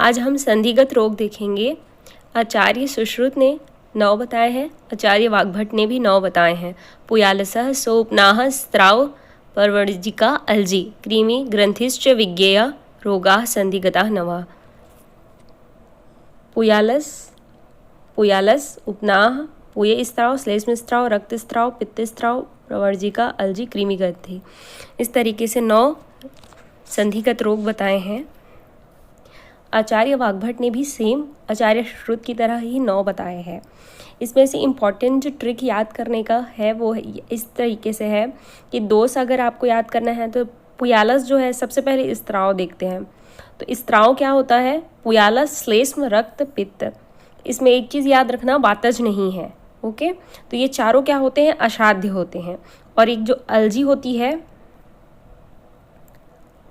आज हम संधिगत रोग देखेंगे। आचार्य सुश्रुत ने 9 बताए हैं, आचार्य वाग्भट ने भी 9 बताए हैं। पुयालसः सोपनाः स्त्राव परवर्जिका अल्जी क्रीमी ग्रंथिश्च विज्ञेय रोगाः संधिगताः नवः। पुयालस, उपनाह, पुय स्त्राव, श्लेष्म स्त्राव, रक्त स्त्राव, पित्त स्त्राव, प्रवर्जिका, अल्जी, क्रीमी ग्रंथि। इस तरीके से 9 संधिगत रोग बताए हैं। आचार्य वाग्भट ने भी सेम आचार्य सुश्रुत की तरह ही 9 बताए हैं। इसमें से इम्पॉर्टेंट जो ट्रिक याद करने का है वो इस तरीके से है कि दोष अगर आपको याद करना है तो पुयालस जो है सबसे पहले स्त्राव देखते हैं। तो स्त्राव क्या होता है? पुयालस, श्लेष्म, रक्त, पित्त। इसमें एक चीज़ याद रखना, वातज नहीं है। ओके, तो ये चारों क्या होते हैं? असाध्य होते हैं। और एक जो अल्जी होती है,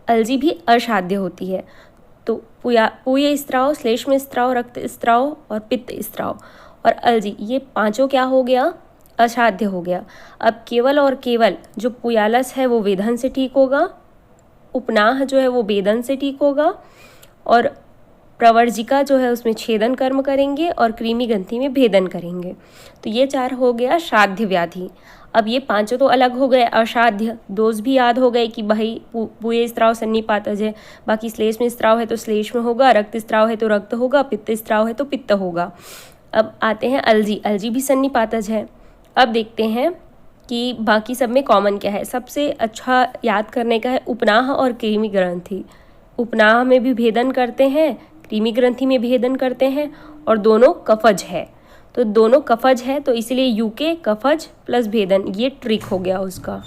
अल्जी भी असाध्य होती है। तो पुय स्त्राव, श्लेष्म स्त्राव, रक्त स्त्राव और पित्त स्त्राव और अल्जी, ये पांचों क्या हो गया? असाध्य हो गया। अब केवल और केवल जो पुयालस है वो वेदन से ठीक होगा, उपनाह जो है वो वेदन से ठीक होगा और प्रवर्जिका जो है उसमें छेदन कर्म करेंगे और क्रीमी ग्रंथि में भेदन करेंगे। तो ये 4 हो गया साध्य व्याधि। अब ये 5 तो अलग हो गए असाध्य। दोष भी याद हो गए कि भाई पुय स्त्राव सन्निपातज है, बाकी श्लेष्म स्त्राव है तो श्लेष्म होगा, रक्त स्त्राव है तो रक्त होगा, पित्त स्त्राव है तो पित्त होगा। अब आते हैं अल्जी। अल्जी भी सन्निपातज है। अब देखते हैं कि बाकी सब में कॉमन क्या है। सबसे अच्छा याद करने का है उपनाह और क्रीमी ग्रंथि। उपनाह में भी भेदन करते हैं, क्रीमी ग्रंथि में भेदन करते हैं और दोनों कफज है। तो दोनों कफज है तो इसलिए यूके कफज प्लस भेदन, ये ट्रिक हो गया उसका।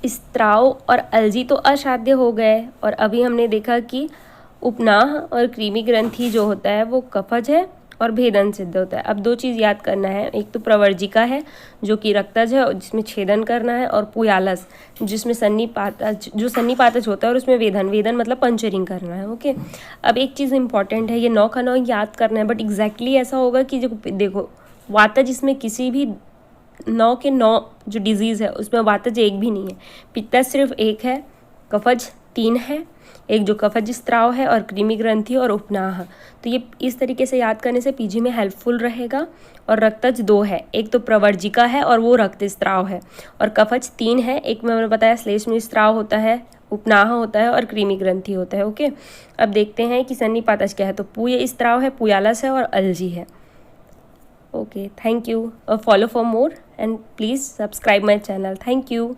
स्त्राव और अल्जी तो असाध्य हो गए और अभी हमने देखा कि उपनाह और क्रीमी ग्रंथि जो होता है वो कफज है और भेदन सिद्ध होता है। अब 2 चीज़ याद करना है, एक तो प्रवर्जिका है जो कि रक्तज है और जिसमें छेदन करना है, और पुयालस जिसमें सन्निपातज होता है और उसमें वेदन मतलब पंचरिंग करना है। ओके, अब एक चीज़ इंपॉर्टेंट है, ये 9 का 9 याद करना है, बट एग्जैक्टली ऐसा होगा कि जो देखो वातज इसमें किसी भी 9 के 9 जो डिजीज़ है उसमें वातज एक भी नहीं है। पित्त सिर्फ एक है, कफज 3 है, एक जो कफज स्त्राव है और क्रीमी ग्रंथि और उपनाह। तो ये इस तरीके से याद करने से पीजी में हेल्पफुल रहेगा। और रक्तज 2 है, एक तो प्रवर्जिका है और वो रक्त स्त्राव है, और कफज 3 है, एक में मैंने बताया श्लेष्म स्त्राव होता है, उपनाह होता है और क्रीमी ग्रंथि होता है। ओके, अब देखते हैं कि सन्निपातज क्या है। तो पुय स्त्राव है, पुयालस है और अल्जी है। Okay, thank you. Follow for more and please subscribe my channel. Thank you.